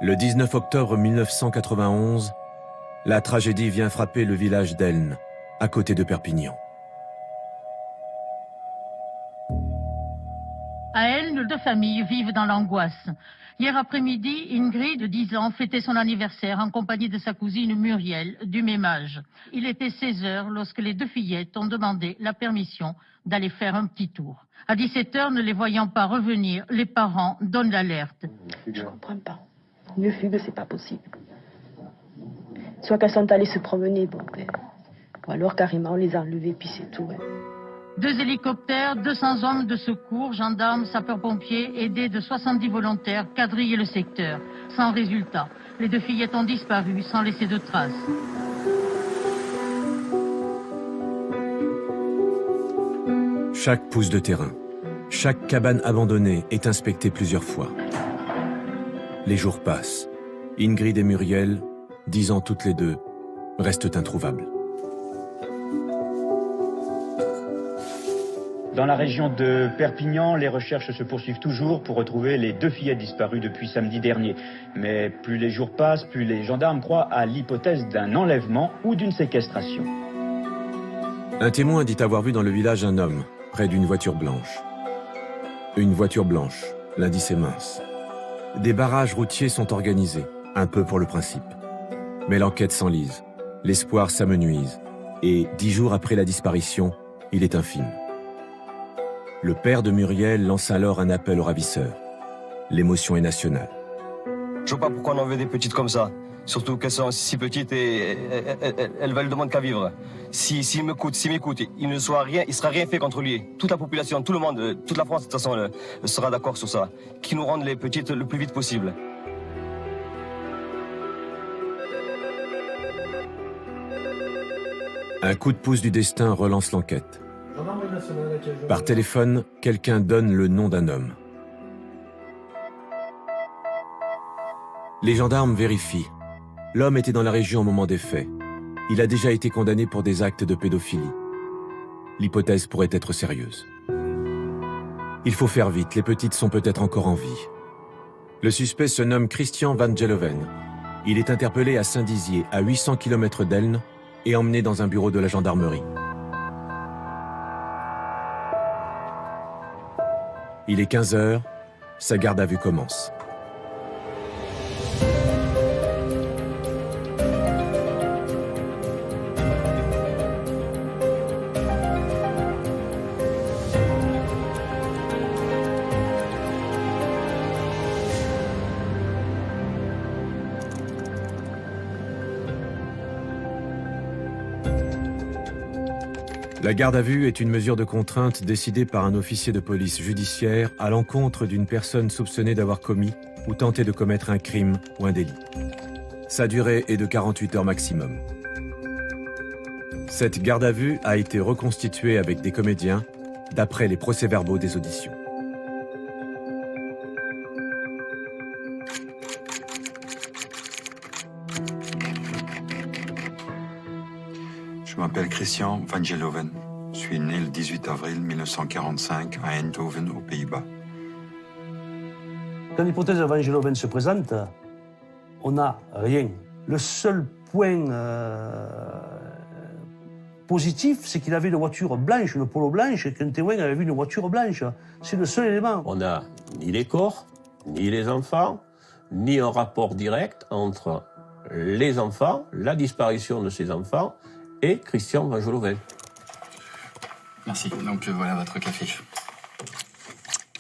Le 19 octobre 1991, la tragédie vient frapper le village d'Elne, à côté de Perpignan. À Elne, deux familles vivent dans l'angoisse. Hier après-midi, Ingrid, de 10 ans, fêtait son anniversaire en compagnie de sa cousine Muriel, du même âge. Il était 16 heures lorsque les deux fillettes ont demandé la permission d'aller faire un petit tour. À 17 heures, ne les voyant pas revenir, les parents donnent l'alerte. Je comprends pas. Une fugue, c'est pas possible. Soit qu'elles sont allées se promener, bon, ou alors carrément on les a enlevées, puis c'est tout. 2 hélicoptères, 200 hommes de secours, gendarmes, sapeurs-pompiers, aidés de 70 volontaires, quadrillent le secteur. Sans résultat. Les deux fillettes ont disparu sans laisser de traces. Chaque pouce de terrain, chaque cabane abandonnée est inspectée plusieurs fois. Les jours passent. Ingrid et Muriel, 10 ans toutes les deux, restent introuvables. Dans la région de Perpignan, les recherches se poursuivent toujours pour retrouver les deux fillettes disparues depuis samedi dernier. Mais plus les jours passent, plus les gendarmes croient à l'hypothèse d'un enlèvement ou d'une séquestration. Un témoin dit avoir vu dans le village un homme, près d'une voiture blanche. Une voiture blanche, l'indice est mince. Des barrages routiers sont organisés, un peu pour le principe. Mais l'enquête s'enlise, l'espoir s'amenuise, et 10 jours après la disparition, il est infime. Le père de Muriel lance alors un appel aux ravisseurs. L'émotion est nationale. Je vois pas pourquoi on en veut des petites comme ça. Surtout qu'elles sont si petites et elles veulent demandent qu'à vivre. S'il m'écoute, il ne sera rien fait contre lui. Toute la population, tout le monde, toute la France de toute façon sera d'accord sur ça. Qu'ils nous rendent les petites le plus vite possible. Un coup de pouce du destin relance l'enquête. Par téléphone, quelqu'un donne le nom d'un homme. Les gendarmes vérifient. L'homme était dans la région au moment des faits. Il a déjà été condamné pour des actes de pédophilie. L'hypothèse pourrait être sérieuse. Il faut faire vite, les petites sont peut-être encore en vie. Le suspect se nomme Christian Van Geloven. Il est interpellé à Saint-Dizier, à 800 km d'Elne, et emmené dans un bureau de la gendarmerie. Il est 15 heures, sa garde à vue commence. La garde à vue est une mesure de contrainte décidée par un officier de police judiciaire à l'encontre d'une personne soupçonnée d'avoir commis ou tenté de commettre un crime ou un délit. Sa durée est de 48 heures maximum. Cette garde à vue a été reconstituée avec des comédiens d'après les procès-verbaux des auditions. Je m'appelle Christian Van Geloven. Je suis né le 18 avril 1945 à Eindhoven, aux Pays-Bas. Quand l'hypothèse de Van Geloven se présente, on n'a rien. Le seul point positif, c'est qu'il avait une voiture blanche, une polo blanche, et qu'un témoin avait vu une voiture blanche. C'est le seul élément. On n'a ni les corps, ni les enfants, ni un rapport direct entre les enfants, la disparition de ces enfants, et Christian Van Geloven. Merci. Donc voilà votre café.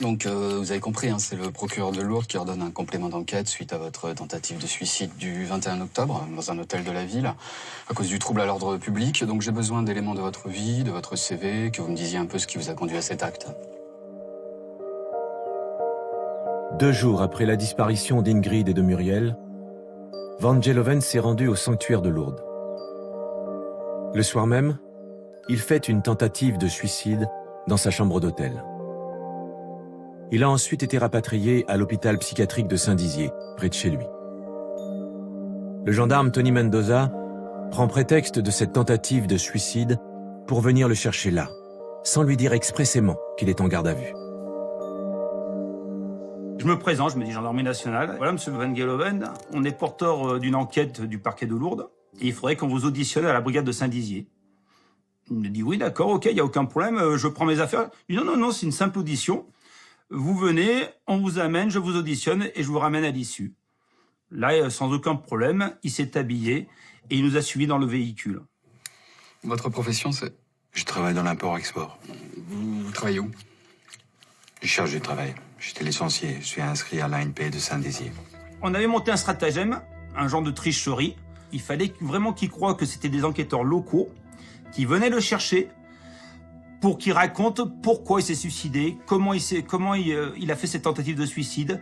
Donc vous avez compris, hein, c'est le procureur de Lourdes qui ordonne un complément d'enquête suite à votre tentative de suicide du 21 octobre dans un hôtel de la ville à cause du trouble à l'ordre public. Donc j'ai besoin d'éléments de votre vie, de votre CV, que vous me disiez un peu ce qui vous a conduit à cet acte. 2 jours après la disparition d'Ingrid et de Muriel, Van Geloven s'est rendu au sanctuaire de Lourdes. Le soir même, il fait une tentative de suicide dans sa chambre d'hôtel. Il a ensuite été rapatrié à l'hôpital psychiatrique de Saint-Dizier, près de chez lui. Le gendarme Tony Mendoza prend prétexte de cette tentative de suicide pour venir le chercher là, sans lui dire expressément qu'il est en garde à vue. Je me présente, je me dis gendarmerie nationale. Voilà, monsieur Van Geloven, on est porteur d'une enquête du parquet de Lourdes et il faudrait qu'on vous auditionne à la brigade de Saint-Dizier. Il me dit oui, d'accord, ok, il n'y a aucun problème, je prends mes affaires. Il dit non, c'est une simple audition. Vous venez, on vous amène, je vous auditionne et je vous ramène à l'issue. Là, sans aucun problème, il s'est habillé et il nous a suivis dans le véhicule. Votre profession, c'est... Je travaille dans l'import-export. Vous travaillez où? Je cherche du travail. J'étais licencié. Je suis inscrit à l'ANP de Saint-Dizier. On avait monté un stratagème, un genre de tricherie. Il fallait vraiment qu'ils croient que c'était des enquêteurs locaux qui venaient le chercher pour qu'il raconte pourquoi il s'est suicidé, comment il a fait cette tentative de suicide,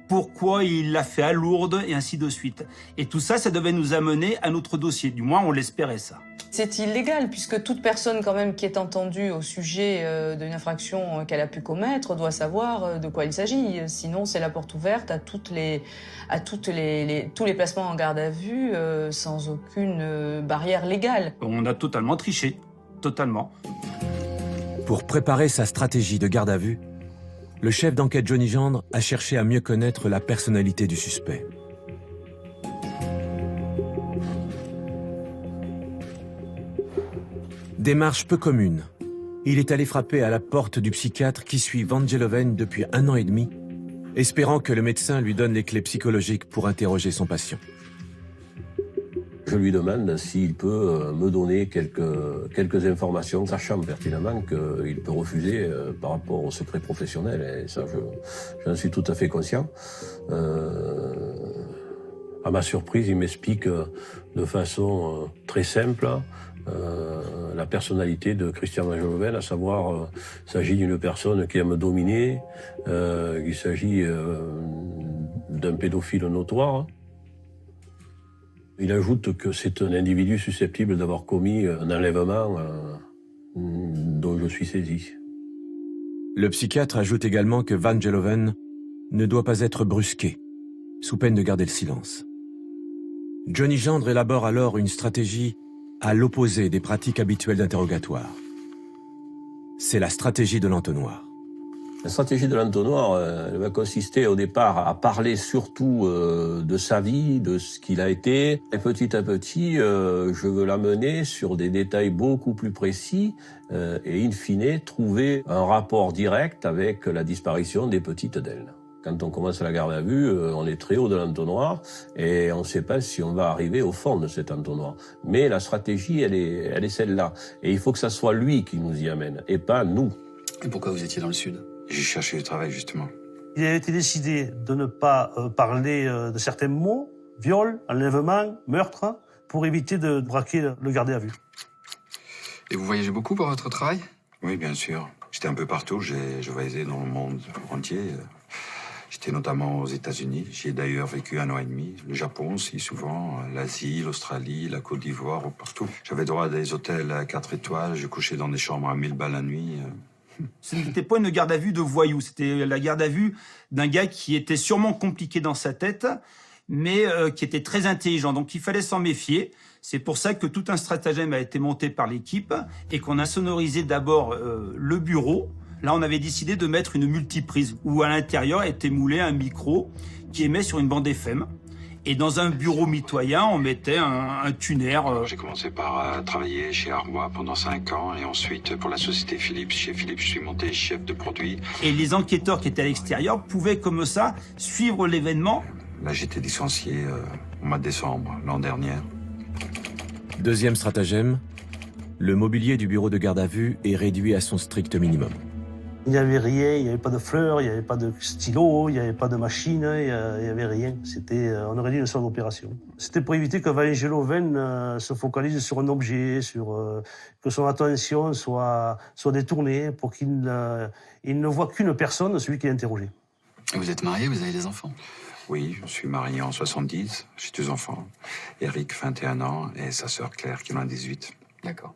pourquoi il l'a fait à Lourdes, et ainsi de suite. Et tout ça, ça devait nous amener à notre dossier. Du moins, on l'espérait, ça. C'est illégal, puisque toute personne quand même qui est entendue au sujet d'une infraction qu'elle a pu commettre doit savoir de quoi il s'agit. Sinon, c'est la porte ouverte à tous les placements en garde à vue sans aucune barrière légale. On a totalement triché, totalement. Pour préparer sa stratégie de garde à vue, le chef d'enquête Johnny Gendre a cherché à mieux connaître la personnalité du suspect. Démarche peu commune. Il est allé frapper à la porte du psychiatre qui suit Van Geloven depuis 1 an et demi, espérant que le médecin lui donne les clés psychologiques pour interroger son patient. Je lui demande s'il peut me donner quelques informations, sachant pertinemment qu'il peut refuser par rapport au secret professionnel, et ça j'en suis tout à fait conscient. À ma surprise, il m'explique de façon très simple la personnalité de Christian Van Geloven, à savoir il s'agit d'une personne qui aime dominer, qu'il s'agit d'un pédophile notoire. Il ajoute que c'est un individu susceptible d'avoir commis un enlèvement dont je suis saisi. Le psychiatre ajoute également que Van Geloven ne doit pas être brusqué, sous peine de garder le silence. Johnny Gendre élabore alors une stratégie à l'opposé des pratiques habituelles d'interrogatoire. C'est la stratégie de l'entonnoir. La stratégie de l'entonnoir, elle va consister au départ à parler surtout de sa vie, de ce qu'il a été. Et petit à petit, je veux l'amener sur des détails beaucoup plus précis et in fine, trouver un rapport direct avec la disparition des petites d'elle. Quand on commence la garde à vue, on est très haut de l'entonnoir et on ne sait pas si on va arriver au fond de cet entonnoir. Mais la stratégie, elle est celle-là. Et il faut que ça soit lui qui nous y amène et pas nous. Et pourquoi vous étiez dans le sud? J'ai cherché du travail, justement. Il a été décidé de ne pas parler de certains mots, viol, enlèvement, meurtre, pour éviter de braquer le gardé à vue. Et vous voyagez beaucoup pour votre travail? Oui, bien sûr. J'étais un peu partout, je voyageais dans le monde entier. J'étais notamment aux États-Unis. J'y ai d'ailleurs vécu 1 an et demi. Le Japon aussi, souvent. L'Asie, l'Australie, la Côte d'Ivoire, partout. J'avais droit à des hôtels à 4 étoiles. Je couchais dans des chambres à 1000 balles la nuit. Ce n'était pas une garde à vue de voyou. C'était la garde à vue d'un gars qui était sûrement compliqué dans sa tête, mais qui était très intelligent. Donc il fallait s'en méfier. C'est pour ça que tout un stratagème a été monté par l'équipe et qu'on a sonorisé d'abord le bureau. Là, on avait décidé de mettre une multiprise où à l'intérieur était moulé un micro qui émet sur une bande FM. Et dans un bureau mitoyen, on mettait un tuner. J'ai commencé par travailler chez Armois pendant 5 ans et ensuite pour la société Philips. Chez Philips, je suis monté chef de produit. Et les enquêteurs qui étaient à l'extérieur pouvaient comme ça suivre l'événement. Là, j'étais licencié au mois de décembre l'an dernier. Deuxième stratagème, le mobilier du bureau de garde à vue est réduit à son strict minimum. Il n'y avait rien, il n'y avait pas de fleurs, il n'y avait pas de stylo, il n'y avait pas de machine, il n'y avait rien. On aurait dit une seule opération. C'était pour éviter que Van Geloven se focalise sur un objet, que son attention soit détournée pour qu'il ne voit qu'une personne, celui qui est interrogé. Et vous êtes marié, vous avez des enfants? Oui, je suis marié en 70, j'ai 2 enfants. Eric, 21 ans, et sa sœur Claire, qui en a 18. D'accord.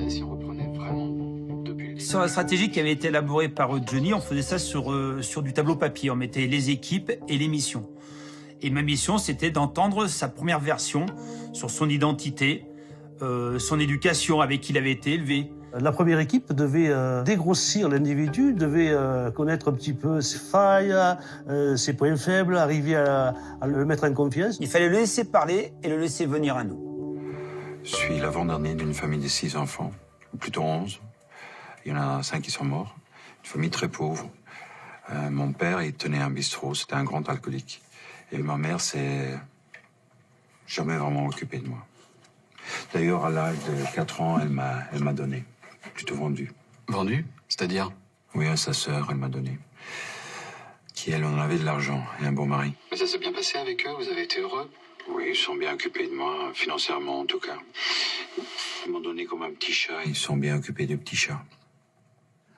Si on reprenait vraiment depuis le début... Sur la stratégie qui avait été élaborée par Johnny, on faisait ça sur du tableau papier. On mettait les équipes et les missions. Et ma mission, c'était d'entendre sa première version sur son identité, son éducation, avec qui il avait été élevé, La première équipe devait dégrossir l'individu, devait connaître un petit peu ses failles, ses points faibles, arriver à le mettre en confiance. Il fallait le laisser parler et le laisser venir à nous. Je suis l'avant-dernier d'une famille de 6 enfants, ou plutôt 11. Il y en a 5 qui sont morts. Une famille très pauvre. Mon père, il tenait un bistrot, c'était un grand alcoolique. Et ma mère s'est jamais vraiment occupée de moi. D'ailleurs, à l'âge de 4 ans, elle m'a donné. Plutôt vendu. Vendu? C'est-à-dire? Oui, à sa sœur, elle m'a donné. Qui, elle, en avait de l'argent et un bon mari. Mais ça s'est bien passé avec eux? Vous avez été heureux? Oui, ils sont bien occupés de moi, financièrement en tout cas. Ils m'ont donné comme un petit chat, ils sont bien occupés de petits chats.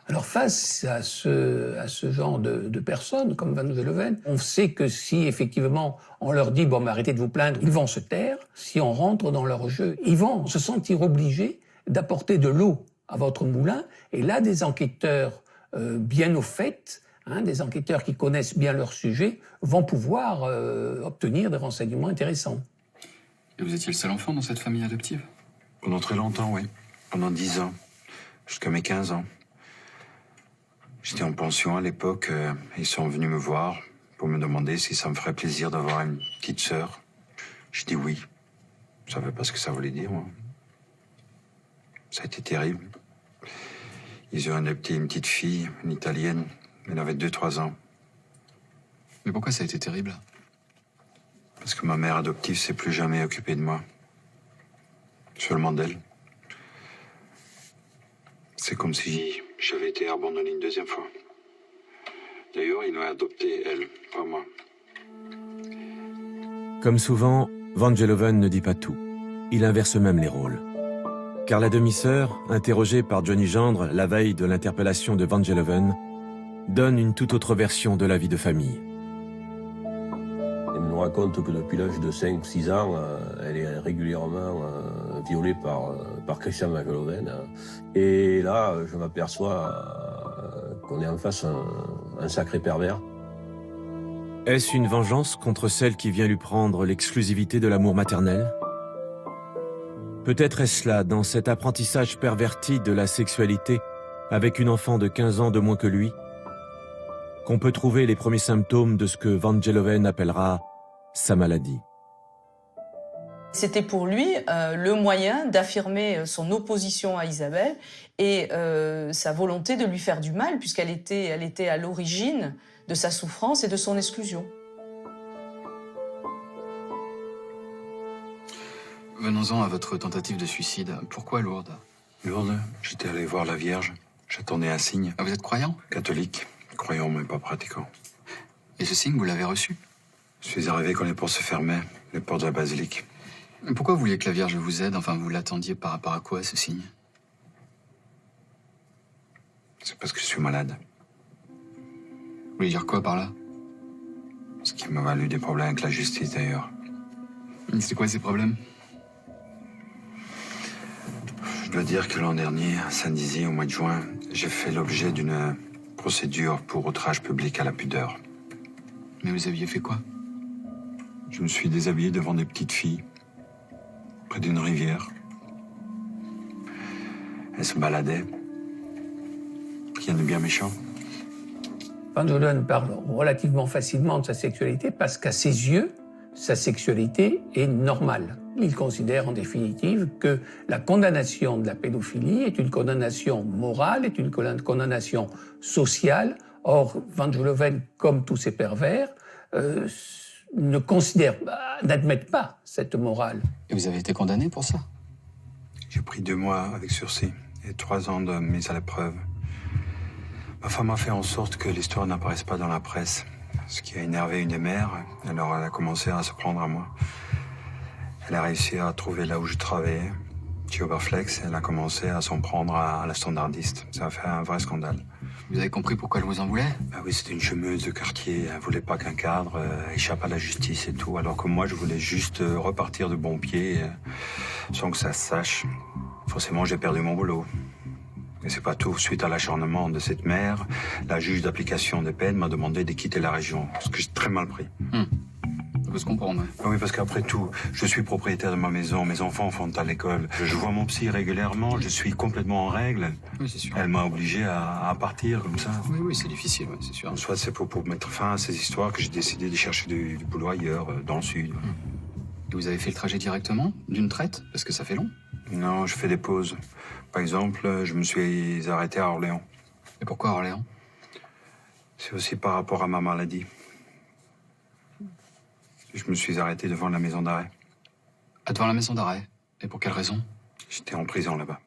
Alors face à ce genre de personnes comme Van Geloven, on sait que si effectivement on leur dit « bon, mais arrêtez de vous plaindre », ils vont se taire. Si on rentre dans leur jeu, ils vont se sentir obligés d'apporter de l'eau à votre moulin. Et là, des enquêteurs bien au fait, des enquêteurs qui connaissent bien leur sujet, vont pouvoir obtenir des renseignements intéressants. Et vous étiez le seul enfant dans cette famille adoptive? Pendant très longtemps, oui. Pendant 10 ans. Jusqu'à mes 15 ans. J'étais en pension à l'époque. Ils sont venus me voir pour me demander si ça me ferait plaisir d'avoir une petite sœur. Je dis oui. Je savais pas ce que ça voulait dire, moi. Ça a été terrible. Ils ont adopté une petite fille, une italienne. Elle avait 2-3 ans. Mais pourquoi ça a été terrible? Parce que ma mère adoptive s'est plus jamais occupée de moi. Seulement d'elle. C'est comme si j'avais été abandonné une deuxième fois. D'ailleurs, ils l'ont adoptée, elle, pas moi. Comme souvent, Van Geloven ne dit pas tout. Il inverse même les rôles. Car la demi-sœur, interrogée par Johnny Gendre la veille de l'interpellation de Van Geloven, donne une toute autre version de la vie de famille. Elle nous raconte que depuis l'âge de 5-6 ans, elle est régulièrement violée par Christian Van Geloven. Et là, je m'aperçois qu'on est en face un sacré pervers. Est-ce une vengeance contre celle qui vient lui prendre l'exclusivité de l'amour maternel? Peut-être est-ce là, dans cet apprentissage perverti de la sexualité, avec une enfant de 15 ans de moins que lui, qu'on peut trouver les premiers symptômes de ce que Van Geloven appellera sa maladie. C'était pour lui le moyen d'affirmer son opposition à Isabelle et sa volonté de lui faire du mal, puisqu'elle était à l'origine de sa souffrance et de son exclusion. Venons-en à votre tentative de suicide. Pourquoi Lourdes? Lourdes, j'étais allé voir la Vierge. J'attendais un signe. Ah, vous êtes croyant? Catholique. Croyant, mais pas pratiquant. Et ce signe, vous l'avez reçu? Je suis arrivé quand les portes se fermaient, les portes de la basilique. Pourquoi vous vouliez que la Vierge vous aide? Enfin, vous l'attendiez par rapport à quoi, ce signe? C'est parce que je suis malade. Vous voulez dire quoi par là? Ce qui m'a valu des problèmes avec la justice, d'ailleurs. C'est quoi ces problèmes? Je dois dire que l'an dernier, à Saint-Dizier, au mois de juin, j'ai fait l'objet d'une procédure pour outrage public à la pudeur. Mais vous aviez fait quoi? Je me suis déshabillé devant des petites filles, près d'une rivière. Elles se baladaient. Rien de bien méchant. Van Geloven parle relativement facilement de sa sexualité parce qu'à ses yeux, sa sexualité est normale. Il considère en définitive que la condamnation de la pédophilie est une condamnation morale, est une condamnation sociale. Or, Van Geloven, comme tous ces pervers, n'admettent pas cette morale. Et vous avez été condamné pour ça? J'ai pris 2 mois avec sursis et 3 ans de mise à l'épreuve. Ma femme a fait en sorte que l'histoire n'apparaisse pas dans la presse, ce qui a énervé une des mères. Alors elle a commencé à se prendre à moi. Elle a réussi à trouver là où je travaillais, chez Oberflex. Elle a commencé à s'en prendre à la standardiste. Ça a fait un vrai scandale. Vous avez compris pourquoi elle vous en voulait? Ah oui, c'était une chômeuse de quartier. Elle voulait pas qu'un cadre échappe à la justice et tout. Alors que moi, je voulais juste repartir de bon pied, sans que ça se sache. Forcément, j'ai perdu mon boulot. Et c'est pas tout. Suite à l'acharnement de cette mère, la juge d'application des peines m'a demandé de quitter la région, ce que j'ai très mal pris. Ça peut se comprendre, ouais. Oui, parce qu'après tout, je suis propriétaire de ma maison, mes enfants vont à l'école. Je vois mon psy régulièrement, je suis complètement en règle. Oui, c'est sûr. Elle m'a obligé à partir comme ça. Oui, oui, c'est difficile, ouais, c'est sûr. Soit c'est pour mettre fin à ces histoires que j'ai décidé de chercher du boulot ailleurs, dans le sud. Et vous avez fait le trajet directement, d'une traite? Parce que ça fait long. Non, je fais des pauses. Par exemple, je me suis arrêté à Orléans. Et pourquoi Orléans? C'est aussi par rapport à ma maladie. Je me suis arrêté devant la maison d'arrêt. Ah, devant la maison d'arrêt? Et pour quelle raison? J'étais en prison là-bas.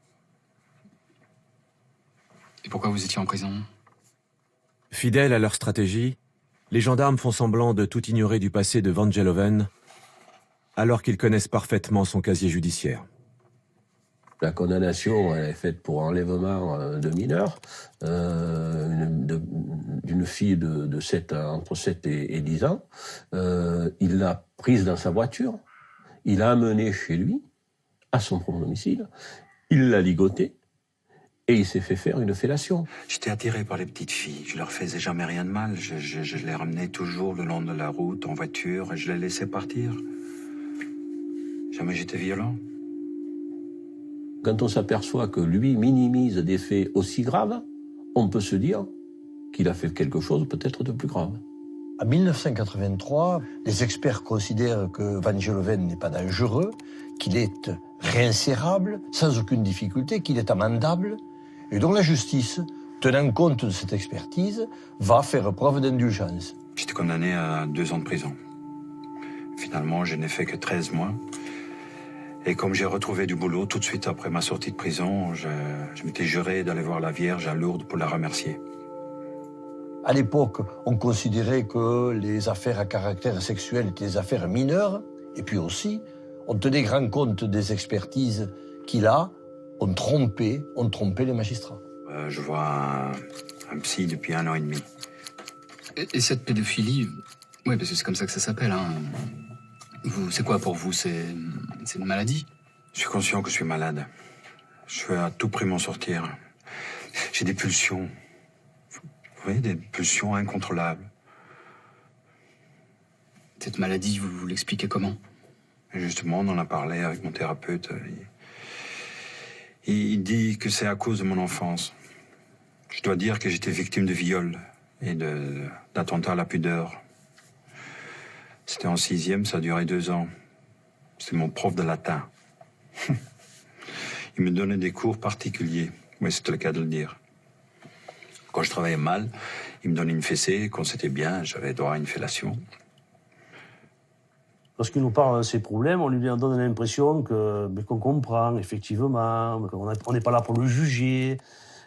Et pourquoi vous étiez en prison? Fidèles à leur stratégie, les gendarmes font semblant de tout ignorer du passé de Van Geloven, alors qu'ils connaissent parfaitement son casier judiciaire. La condamnation elle est faite pour enlèvement de mineurs, d'une fille de entre 7 et 10 ans. Il l'a prise dans sa voiture, il l'a amenée chez lui, à son propre domicile, il l'a ligotée et il s'est fait faire une fellation. J'étais attiré par les petites filles, je leur faisais jamais rien de mal. Je les ramenais toujours le long de la route, en voiture, et je les laissais partir. Jamais j'étais violent. Quand on s'aperçoit que lui minimise des faits aussi graves, on peut se dire qu'il a fait quelque chose peut-être de plus grave. En 1983, les experts considèrent que Van Geloven n'est pas dangereux, qu'il est réinsérable, sans aucune difficulté, qu'il est amendable, et donc la justice, tenant compte de cette expertise, va faire preuve d'indulgence. J'étais condamné à 2 ans de prison. Finalement, je n'ai fait que 13 mois. Et comme j'ai retrouvé du boulot tout de suite après ma sortie de prison, je m'étais juré d'aller voir la Vierge à Lourdes pour la remercier. À l'époque, on considérait que les affaires à caractère sexuel étaient des affaires mineures, et puis aussi, on tenait grand compte des expertises qui, là, ont trompé les magistrats. Je vois un psy depuis 1 an et demi. Et cette pédophilie, oui, parce que c'est comme ça que ça s'appelle, hein. C'est quoi pour vous? C'est une maladie? Je suis conscient que je suis malade. Je veux à tout prix m'en sortir. J'ai des pulsions. Vous voyez, des pulsions incontrôlables. Cette maladie, vous l'expliquez comment? Justement, on en a parlé avec mon thérapeute. Il dit que c'est à cause de mon enfance. Je dois dire que j'étais victime de viol et d'attentats à la pudeur. C'était en 6e, ça a duré 2 ans. C'était mon prof de latin. Il me donnait des cours particuliers. Oui, c'était le cas de le dire. Quand je travaillais mal, il me donnait une fessée. Quand c'était bien, j'avais droit à une fellation. Lorsqu'il nous parle de ses problèmes, on lui donne l'impression qu'on comprend, effectivement, qu'on n'est pas là pour le juger.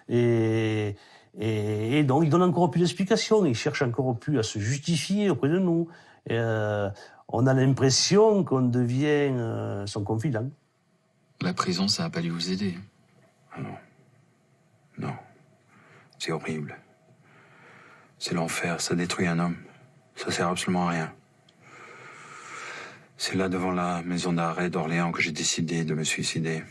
Et donc, il donne encore plus d'explications. Il cherche encore plus à se justifier auprès de nous. Et, on a l'impression qu'on devient son confident. La prison, ça n'a pas dû vous aider. Ah non. Non. C'est horrible. C'est l'enfer. Ça détruit un homme. Ça sert absolument à rien. C'est là, devant la maison d'arrêt d'Orléans, que j'ai décidé de me suicider.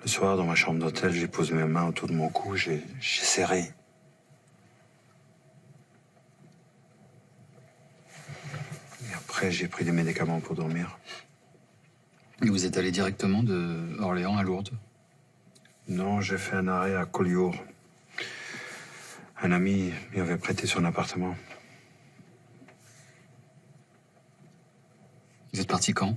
Le soir, dans ma chambre d'hôtel, j'ai posé mes mains autour de mon cou, j'ai serré. Et après, j'ai pris des médicaments pour dormir. Et vous êtes allé directement de Orléans à Lourdes? Non, j'ai fait un arrêt à Collioure. Un ami m'y avait prêté son appartement. Vous êtes parti quand?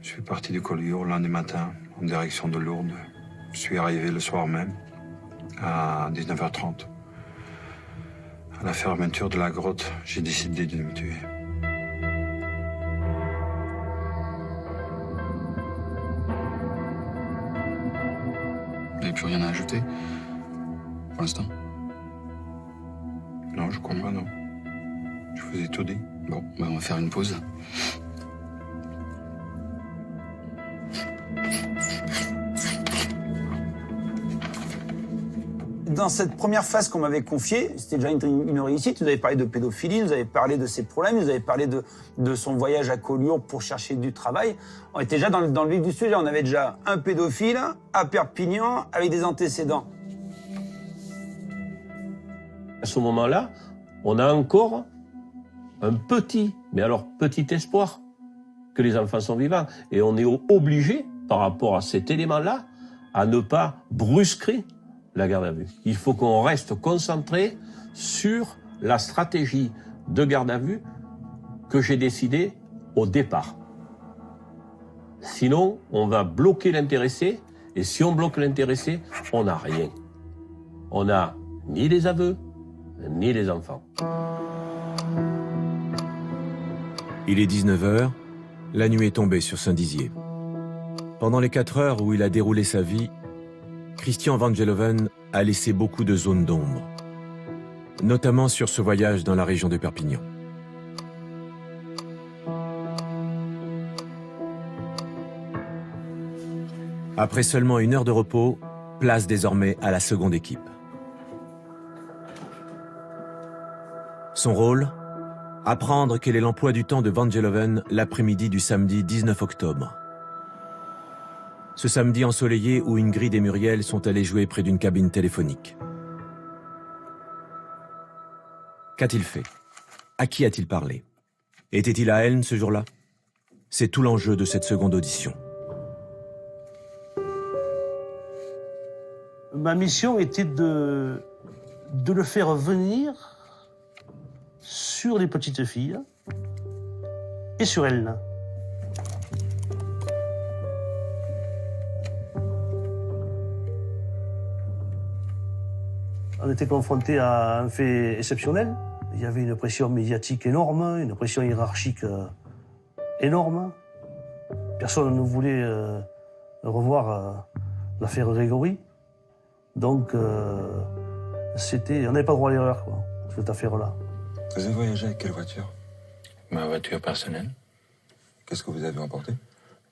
Je suis parti de Collioure lundi matin, en direction de Lourdes. Je suis arrivé le soir même, à 19h30. À la fermeture de la grotte, j'ai décidé de me tuer. Vous n'avez plus rien à ajouter? Pour l'instant? Non, je crois pas, non. Je vous ai tout dit. Bon, bah on va faire une pause. Dans cette première phase qu'on m'avait confiée, c'était déjà une réussite. Vous avez parlé de pédophilie, vous avez parlé de ses problèmes, vous avez parlé de son voyage à Collioure pour chercher du travail. On était déjà dans le vif du sujet. On avait déjà un pédophile à Perpignan avec des antécédents. À ce moment-là, on a encore un petit, mais alors petit espoir que les enfants sont vivants. Et on est obligé, par rapport à cet élément-là, à ne pas brusquer la garde à vue. Il faut qu'on reste concentré sur la stratégie de garde à vue que j'ai décidée au départ. Sinon, on va bloquer l'intéressé, et si on bloque l'intéressé, on n'a rien. On n'a ni les aveux, ni les enfants. Il est 19h, la nuit est tombée sur Saint-Dizier. Pendant les 4 heures où il a déroulé sa vie, Christian Van Geloven a laissé beaucoup de zones d'ombre, notamment sur ce voyage dans la région de Perpignan. Après seulement 1 heure de repos, place désormais à la seconde équipe. Son rôle ? Apprendre quel est l'emploi du temps de Van Geloven l'après-midi du samedi 19 octobre. Ce samedi ensoleillé où Ingrid et Muriel sont allés jouer près d'une cabine téléphonique. Qu'a-t-il fait? À qui a-t-il parlé? Était-il à Elne ce jour-là? C'est tout l'enjeu de cette seconde audition. Ma mission était de le faire venir sur les petites filles et sur Elne. On était confronté à un fait exceptionnel. Il y avait une pression médiatique énorme, une pression hiérarchique énorme. Personne ne voulait revoir l'affaire Grégory. Donc, on n'avait pas droit à l'erreur, quoi, cette affaire-là. Vous avez voyagé avec quelle voiture? Ma voiture personnelle. Qu'est-ce que vous avez emporté?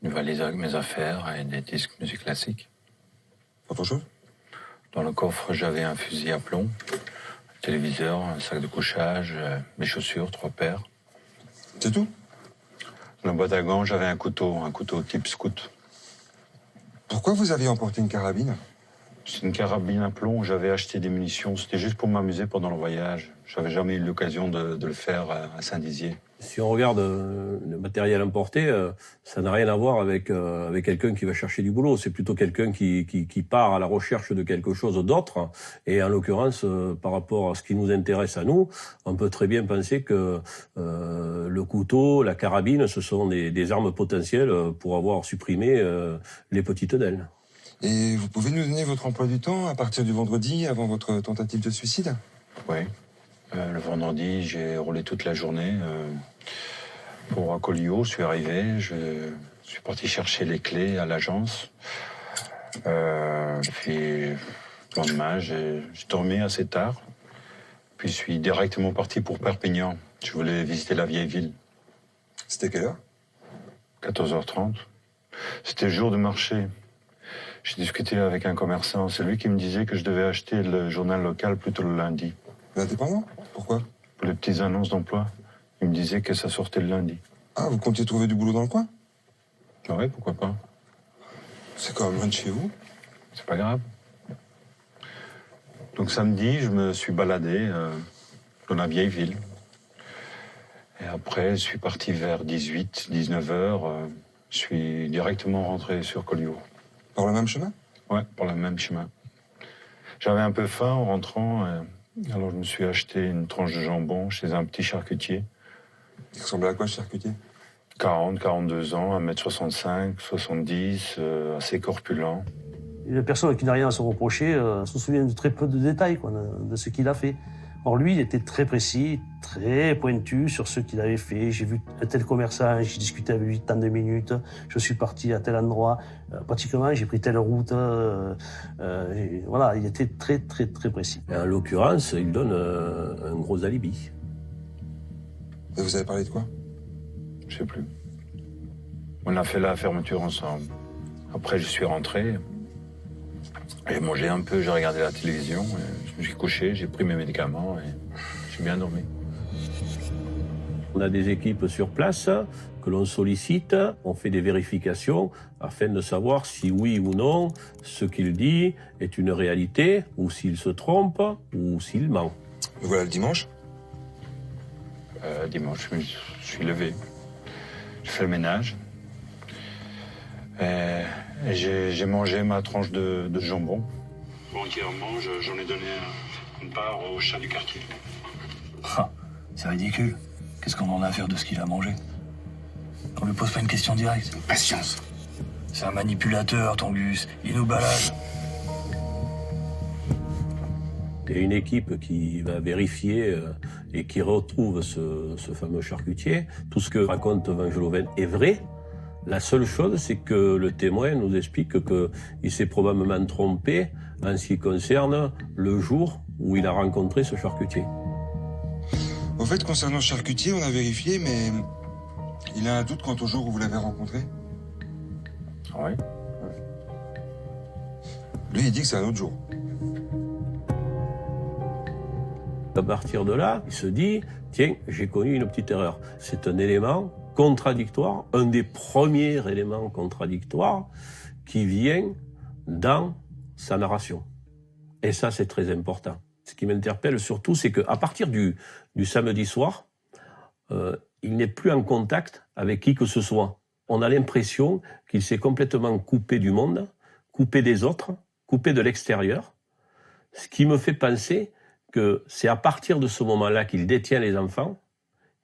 Une valise avec mes affaires et des disques musique classique. Autre chose? Dans le coffre, j'avais un fusil à plomb, un téléviseur, un sac de couchage, mes chaussures, 3 paires. C'est tout? Dans la boîte à gants, j'avais un couteau type scout. Pourquoi vous aviez emporté une carabine? C'est une carabine à plomb, j'avais acheté des munitions, c'était juste pour m'amuser pendant le voyage. J'avais jamais eu l'occasion de le faire à Saint-Dizier. Si on regarde le matériel importé, ça n'a rien à voir avec quelqu'un qui va chercher du boulot. C'est plutôt quelqu'un qui part à la recherche de quelque chose d'autre. Et en l'occurrence, par rapport à ce qui nous intéresse à nous, on peut très bien penser que le couteau, la carabine, ce sont des armes potentielles pour avoir supprimé les petites d'Elne. Et vous pouvez nous donner votre emploi du temps à partir du vendredi, avant votre tentative de suicide? Oui. Le vendredi, j'ai roulé toute la journée pour Collioure. Je suis arrivé, je suis parti chercher les clés à l'agence. Puis, le lendemain, j'ai dormi assez tard. Puis, je suis directement parti pour Perpignan. Je voulais visiter la vieille ville. C'était quelle heure? 14h30. C'était le jour de marché. J'ai discuté avec un commerçant. C'est lui qui me disait que je devais acheter le journal local plutôt le lundi. L'Indépendant? Pourquoi? Pour les petites annonces d'emploi. Il me disait que ça sortait le lundi. Ah, vous comptiez trouver du boulot dans le coin? Ah ouais, pourquoi pas. C'est quand même loin de chez vous. C'est pas grave. Donc samedi, je me suis baladé dans la vieille ville. Et après, je suis parti vers 19h. Je suis directement rentré sur Collioure. Par le même chemin? Ouais, par le même chemin. J'avais un peu faim en rentrant, alors je me suis acheté une tranche de jambon chez un petit charcutier. Il ressemblait à quoi, ce charcutier? 42 ans, 1m65, 70, assez corpulent. Une personne qui n'a rien à se reprocher se souvient de très peu de détails, quoi, de ce qu'il a fait. Or, lui, il était très précis, très pointu sur ce qu'il avait fait. J'ai vu un tel commerçant, j'ai discuté avec lui tant de minutes, je suis parti à tel endroit, pratiquement, j'ai pris telle route. Voilà, il était très, très, très précis. Et en l'occurrence, il donne un gros alibi. Et vous avez parlé de quoi? Je sais plus. On a fait la fermeture ensemble. Après, je suis rentré. J'ai mangé un peu, j'ai regardé la télévision, et je me suis couché, j'ai pris mes médicaments et j'ai bien dormi. On a des équipes sur place que l'on sollicite, on fait des vérifications afin de savoir si oui ou non ce qu'il dit est une réalité ou s'il se trompe ou s'il ment. Et voilà le dimanche? Dimanche, je me suis levé. J'ai fait le ménage. Et j'ai mangé ma tranche de jambon. Entièrement, j'en ai donné une part au chat du quartier. Ah, c'est ridicule. Qu'est-ce qu'on en a à faire de ce qu'il a mangé? On lui pose pas une question directe. Patience. C'est un manipulateur, ton Gus. Il nous balade. Il y a une équipe qui va vérifier et qui retrouve ce fameux charcutier. Tout ce que raconte Vangeloven est vrai. La seule chose, c'est que le témoin nous explique qu'il s'est probablement trompé en ce qui concerne le jour où il a rencontré ce charcutier. Au fait, concernant le charcutier, on a vérifié, mais il a un doute quant au jour où vous l'avez rencontré. Oui. Lui, il dit que c'est un autre jour. À partir de là, il se dit, tiens, j'ai connu une petite erreur. C'est un élément contradictoire, un des premiers éléments contradictoires qui vient dans sa narration. Et ça, c'est très important. Ce qui m'interpelle surtout, c'est qu'à partir du samedi soir, il n'est plus en contact avec qui que ce soit. On a l'impression qu'il s'est complètement coupé du monde, coupé des autres, coupé de l'extérieur, ce qui me fait penser que c'est à partir de ce moment-là qu'il détient les enfants,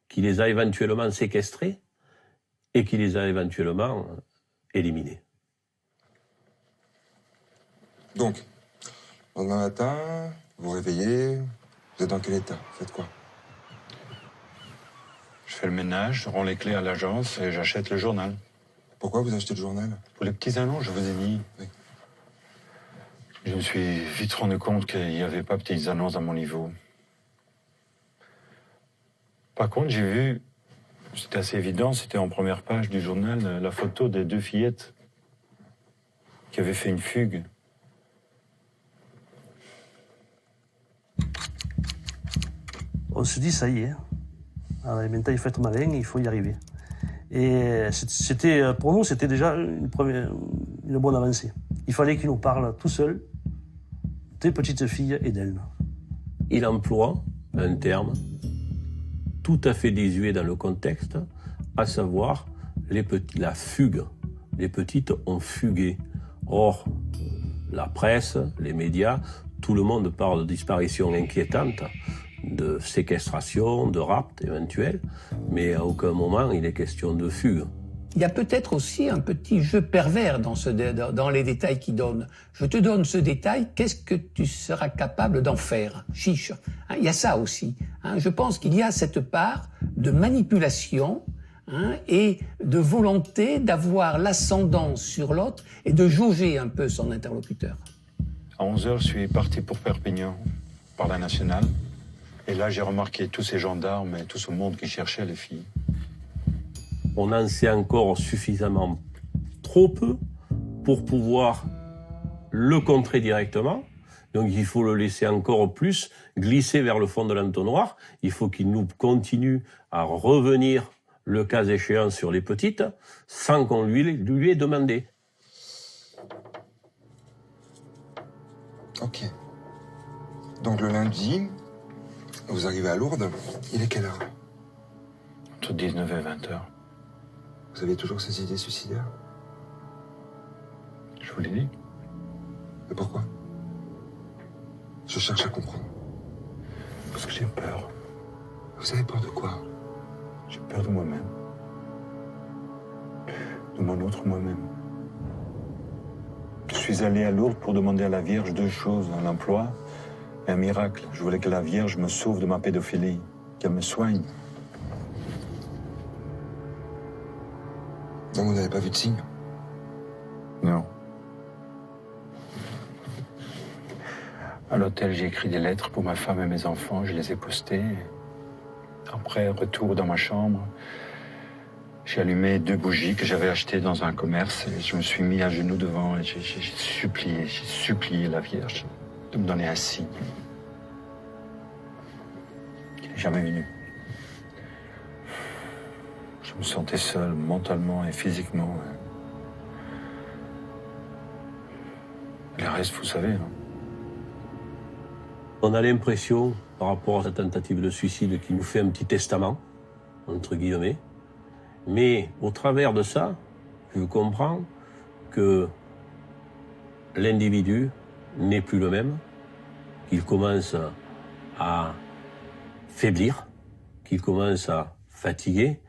qu'il les a éventuellement séquestrés et qu'il les a éventuellement éliminés. Donc, lendemain matin, vous vous réveillez, vous êtes dans quel état? Vous faites quoi? Je fais le ménage, je rends les clés à l'agence et j'achète le journal. Pourquoi vous achetez le journal? Pour les petits annonces, je vous ai dit. Oui. Je me suis vite rendu compte qu'il n'y avait pas petites annonces à mon niveau. Par contre, j'ai vu, c'était assez évident, c'était en première page du journal, la photo des deux fillettes qui avaient fait une fugue. On se dit, ça y est. Alors, maintenant, il faut être malin, il faut y arriver. Et pour nous, c'était déjà une bonne avancée. Il fallait qu'il nous parle tout seul des petites filles et d'elles. Il emploie un terme tout à fait désuet dans le contexte, à savoir la fugue. Les petites ont fugué. Or, la presse, les médias, tout le monde parle de disparition inquiétante, de séquestration, de rapt éventuel, mais à aucun moment il est question de fugue. Il y a peut-être aussi un petit jeu pervers dans les détails qu'il donne. Je te donne ce détail, qu'est-ce que tu seras capable d'en faire? Chiche. Hein, il y a ça aussi. Hein. Je pense qu'il y a cette part de manipulation et de volonté d'avoir l'ascendant sur l'autre et de jauger un peu son interlocuteur. À 11h, je suis parti pour Perpignan, par la nationale. Et là, j'ai remarqué tous ces gendarmes et tout ce monde qui cherchait les filles. On en sait encore suffisamment trop peu pour pouvoir le contrer directement. Donc il faut le laisser encore plus glisser vers le fond de l'entonnoir. Il faut qu'il nous continue à revenir, le cas échéant, sur les petites, sans qu'on lui ait demandé. Ok. Donc le lundi, vous arrivez à Lourdes, il est quelle heure? Entre 19 et 20 heures. Vous avez toujours ces idées suicidaires? Je vous l'ai dit. Mais pourquoi? Je cherche à comprendre. Parce que j'ai peur. Vous avez peur de quoi? J'ai peur de moi-même. De mon autre moi-même. Je suis allé à Lourdes pour demander à la Vierge deux choses, un emploi et un miracle. Je voulais que la Vierge me sauve de ma pédophilie, qu'elle me soigne. Donc vous n'avez pas vu de signe? Non. À l'hôtel, j'ai écrit des lettres pour ma femme et mes enfants, je les ai postées. Après, retour dans ma chambre, j'ai allumé 2 bougies que j'avais achetées dans un commerce et je me suis mis à genoux devant et j'ai supplié la Vierge de me donner un signe. Qui n'est jamais venu. Je me sentais seul, mentalement et physiquement. Le reste, vous savez. Hein. On a l'impression, par rapport à cette tentative de suicide, qu'il nous fait un petit testament. entre guillemets. Mais au travers de ça, je comprends que l'individu n'est plus le même, qu'il commence à faiblir, qu'il commence à fatiguer,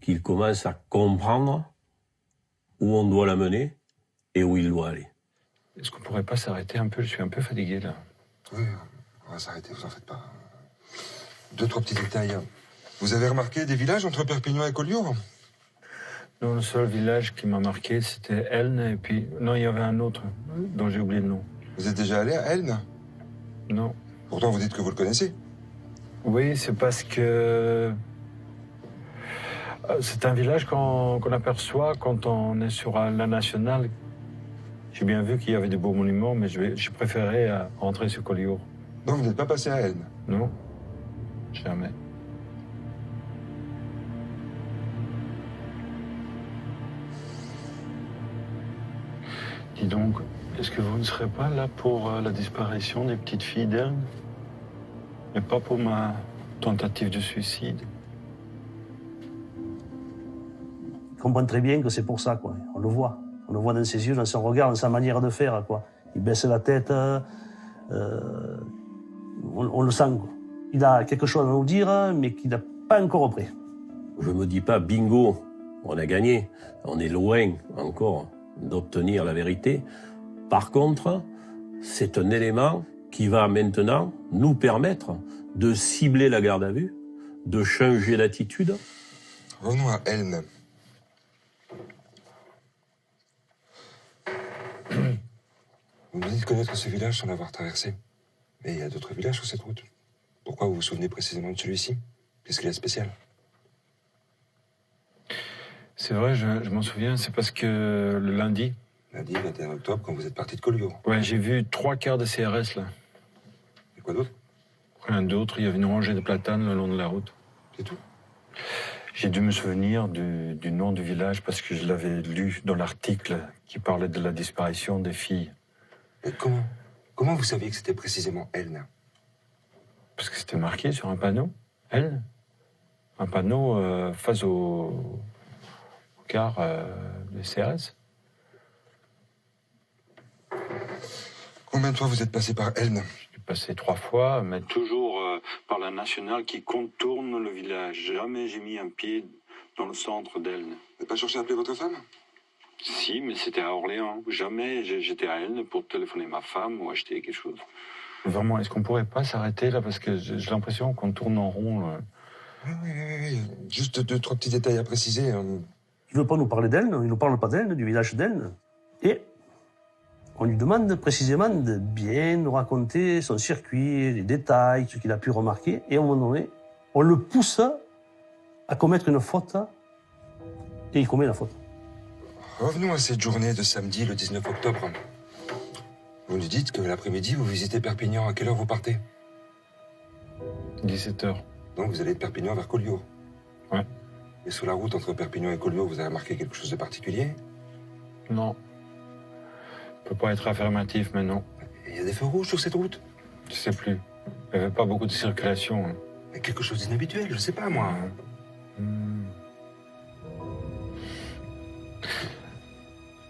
qu'il commence à comprendre où on doit l'amener et où il doit aller. Est-ce qu'on pourrait pas s'arrêter un peu? Je suis un peu fatigué, là. Oui, on va s'arrêter, vous en faites pas. 2-3 petits détails. Vous avez remarqué des villages entre Perpignan et Collioure? Non, le seul village qui m'a marqué, c'était Elne, et puis... Non, il y avait un autre, dont j'ai oublié le nom. Vous êtes déjà allé à Elne? Non. Pourtant, vous dites que vous le connaissez. Oui, c'est parce que... C'est un village qu'on aperçoit quand on est sur la nationale. J'ai bien vu qu'il y avait de beaux monuments, mais j'ai préféré rentrer sur Collioure. Non, vous n'êtes pas passé à Elne? Non, jamais. Dis donc, est-ce que vous ne serez pas là pour la disparition des petites filles d'Elne? Mais pas pour ma tentative de suicide? Ils comprennent très bien que c'est pour ça, quoi. On le voit. On le voit dans ses yeux, dans son regard, dans sa manière de faire, quoi. Il baisse la tête, on le sent, quoi. Il a quelque chose à nous dire, mais qu'il n'a pas encore prêt. Je me dis pas bingo, on a gagné. On est loin encore d'obtenir la vérité. Par contre, c'est un élément qui va maintenant nous permettre de cibler la garde à vue, de changer d'attitude. Revenons à Elne. Vous me dites connaître ce village sans l'avoir traversé. Mais il y a d'autres villages sur cette route. Pourquoi vous vous souvenez précisément de celui-ci? Qu'est-ce qu'il y a de spécial? C'est vrai, je m'en souviens, c'est parce que le lundi... Lundi, 21 octobre, quand vous êtes parti de Collioure. Ouais, j'ai vu 3 quarts de CRS, là. Et quoi d'autre? Rien d'autre, il y avait une rangée de platanes le long de la route. C'est tout? J'ai dû me souvenir du nom du village parce que je l'avais lu dans l'article qui parlait de la disparition des filles. Mais comment vous saviez que c'était précisément Elne? Parce que c'était marqué sur un panneau, Elne. Un panneau face au quart des CRS. Combien de fois vous êtes passé par Elne? Je suis passé 3 fois, mais toujours par la nationale qui contourne le village. Jamais j'ai mis un pied dans le centre d'Elne. Vous n'avez pas cherché à appeler votre femme? Si, mais c'était à Orléans. Jamais j'étais à Elne pour téléphoner ma femme ou acheter quelque chose. Vraiment, est-ce qu'on pourrait pas s'arrêter là? Parce que j'ai l'impression qu'on tourne en rond. Là. Oui. Juste 2-3 petits détails à préciser. Il ne veut pas nous parler d'Elne, il ne nous parle pas d'Elne, du village d'Elne. Et on lui demande précisément de bien nous raconter son circuit, les détails, ce qu'il a pu remarquer. Et à un moment donné, on le pousse à commettre une faute. Et il commet la faute. Revenons à cette journée de samedi, le 19 octobre. Vous nous dites que l'après-midi, vous visitez Perpignan. À quelle heure vous partez? 17h. Donc vous allez de Perpignan vers Collioure. Ouais. Et sur la route entre Perpignan et Collioure, vous avez remarqué quelque chose de particulier? Non. Je peux pas être affirmatif, mais non. Il y a des feux rouges sur cette route? Je sais plus. Il n'y avait pas beaucoup de circulation. Hein. Mais quelque chose d'inhabituel, je sais pas moi.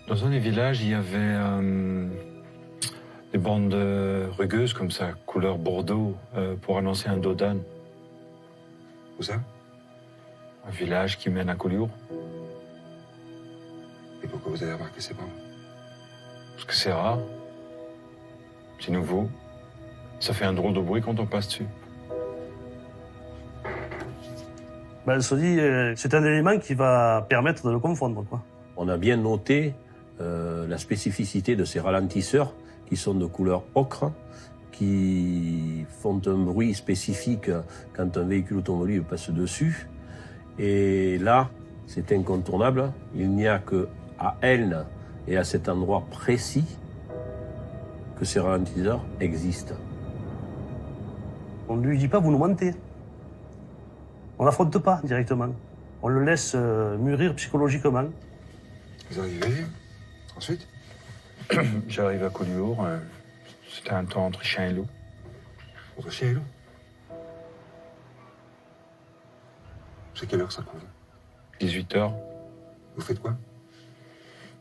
Dans un des villages, il y avait des bandes rugueuses comme ça, couleur bordeaux, pour annoncer un dos d'âne. Où ça? Un village qui mène à Collioure. Et pourquoi vous avez remarqué ces bandes? Parce que c'est rare. C'est nouveau. Ça fait un drôle de bruit quand on passe dessus. Ben, elle se dit, c'est un élément qui va permettre de le confondre, quoi. On a bien noté la spécificité de ces ralentisseurs qui sont de couleur ocre, qui font un bruit spécifique quand un véhicule automobile passe dessus. Et là, c'est incontournable. Il n'y a qu'à Elne et à cet endroit précis que ces ralentisseurs existent. On ne lui dit pas, vous nous mentez. On l'affronte pas directement. On le laisse mûrir psychologiquement. Vous arrivez, ensuite? J'arrive à Collioure. C'était un temps entre chien et loup. Entre chien et loup? C'est quelle heure ça couvre? 18h. Vous faites quoi?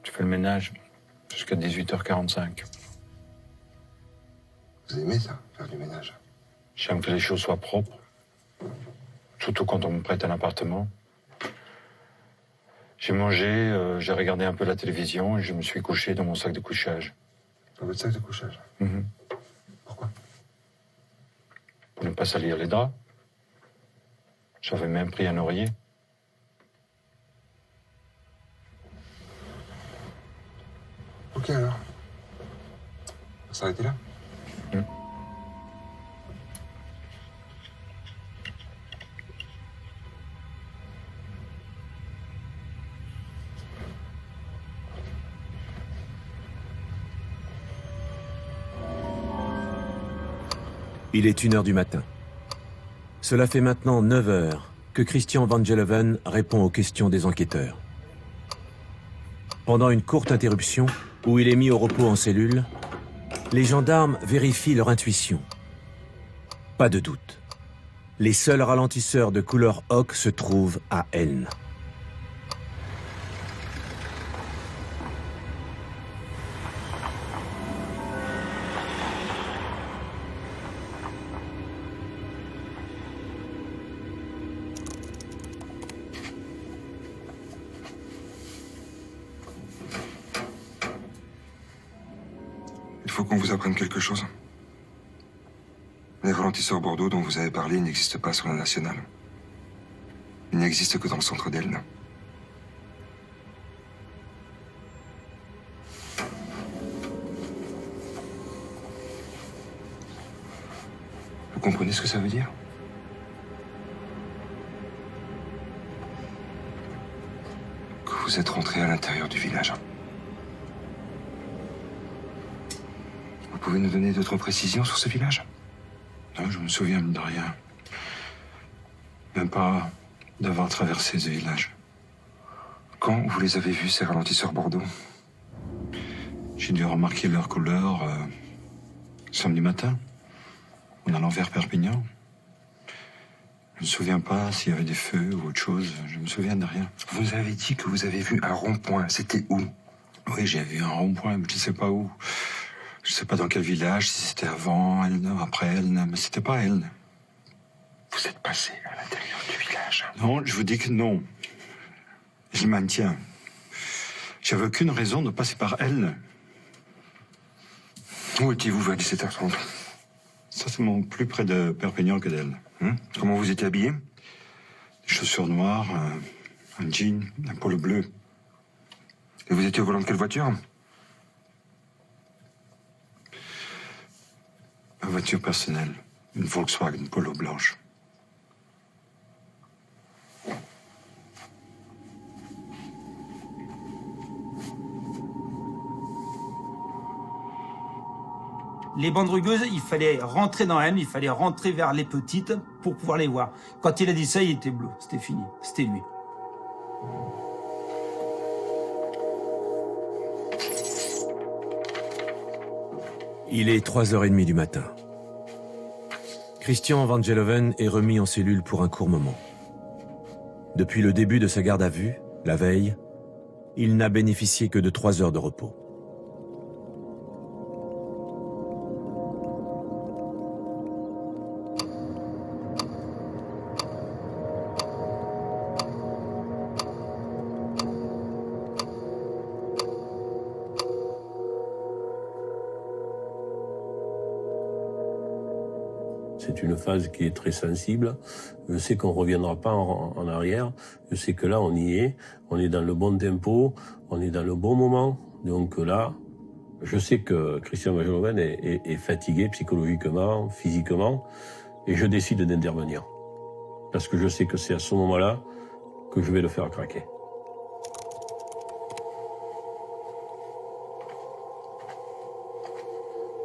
Je fais le ménage jusqu'à 18h45. Vous aimez ça, faire du ménage? J'aime que les choses soient propres. Surtout quand on me prête un appartement. J'ai mangé, j'ai regardé un peu la télévision et je me suis couché dans mon sac de couchage. Dans votre sac de couchage? Pourquoi? Pour ne pas salir les draps. J'avais même pris un oreiller. Ok alors. On va s'arrêter là? Il est 1h du matin. Cela fait maintenant 9 heures que Christian Vangeloven répond aux questions des enquêteurs. Pendant une courte interruption, où il est mis au repos en cellule, les gendarmes vérifient leur intuition. Pas de doute. Les seuls ralentisseurs de couleur ocre se trouvent à Elne. Il faut qu'on vous apprenne quelque chose. Les ralentisseurs Bordeaux dont vous avez parlé n'existent pas sur la nationale. Ils n'existent que dans le centre d'Elne. Vous comprenez ce que ça veut dire? Que vous êtes rentré à l'intérieur du village. Vous pouvez nous donner d'autres précisions sur ce village? Non, je me souviens de rien. Même pas d'avoir traversé ce village. Quand vous les avez vus, ces ralentisseurs Bordeaux? J'ai dû remarquer leur couleur samedi matin, en allant vers Perpignan. Je ne me souviens pas s'il y avait des feux ou autre chose. Je me souviens de rien. Vous nous avez dit que vous avez vu un rond-point. C'était où? Oui, j'ai vu un rond-point, mais je ne sais pas où. Je ne sais pas dans quel village, si c'était avant Elne, après Elne, mais c'était pas Elne. Vous êtes passé à l'intérieur du village? Non, je vous dis que non. Je le maintiens. J'avais aucune raison de passer par Elne. Où étiez-vous vers 17h30? Ça, c'est mon plus près de Perpignan que d'Elne. Comment vous étiez habillé? Des chaussures noires, un jean, un polo bleu. Et vous étiez au volant de quelle voiture? Ma voiture personnelle, une Volkswagen Polo blanche. Les bandes rugueuses, il fallait rentrer dans Elne, il fallait rentrer vers les petites pour pouvoir les voir. Quand il a dit ça, il était bleu, c'était fini, c'était lui. Il est 3h30 du matin. Christian Vangeloven est remis en cellule pour un court moment. Depuis le début de sa garde à vue, la veille, il n'a bénéficié que de 3 heures de repos. C'est une phase qui est très sensible. Je sais qu'on ne reviendra pas en arrière. Je sais que là, on y est. On est dans le bon tempo. On est dans le bon moment. Donc là, je sais que Christian Vangeloven est fatigué psychologiquement, physiquement. Et je décide d'intervenir. Parce que je sais que c'est à ce moment-là que je vais le faire craquer.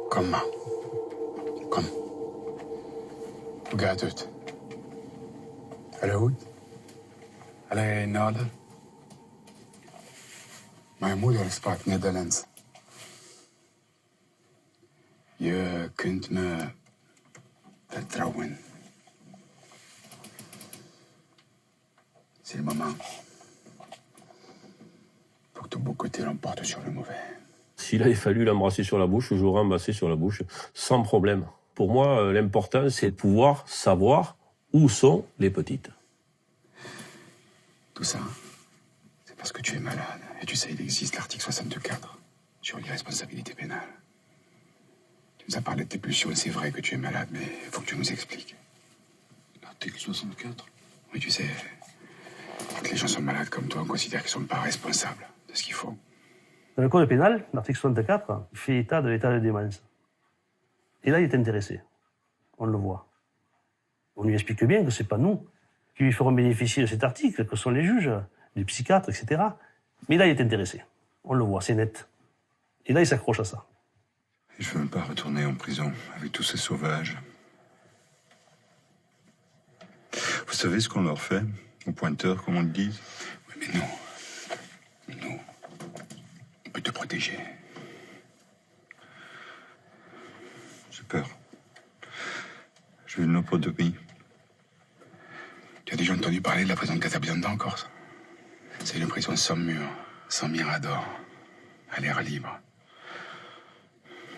Kom. Kom. Hoe gaat het? Alles goed? Alles in orde? Mijn moeder sprak Nederlands. Je kunt me vertrouwen. C'est le moment. Faut que ton beau côté l'emporte sur le mauvais. S'il avait fallu l'embrasser sur la bouche, j'aurais embrassé sur la bouche, sans problème. Pour moi, l'important, c'est de pouvoir savoir où sont les petites. Tout ça, c'est parce que tu es malade. Et tu sais, il existe l'article 64 sur l'irresponsabilité pénale. Tu nous as parlé de tes pulsions, c'est vrai que tu es malade, mais il faut que tu nous expliques. L'article 64 ? Oui, tu sais, quand les gens sont malades comme toi, on considère qu'ils ne sont pas responsables de ce qu'il faut. Dans le code pénal, l'article 64 fait état de l'état de démence. Et là, il est intéressé. On le voit. On lui explique bien que ce n'est pas nous qui lui ferons bénéficier de cet article, que sont les juges, les psychiatres, etc. Mais là, il est intéressé. On le voit, c'est net. Et là, il s'accroche à ça. Je ne veux même pas retourner en prison avec tous ces sauvages. Vous savez ce qu'on leur fait, aux pointeurs, comme on le dit? Oui, mais nous, on peut te protéger. J'ai peur. Je veux une lobotomie. Tu as déjà entendu parler de la prison de Casablanca en Corse? C'est une prison sans mur, sans mirador, à l'air libre.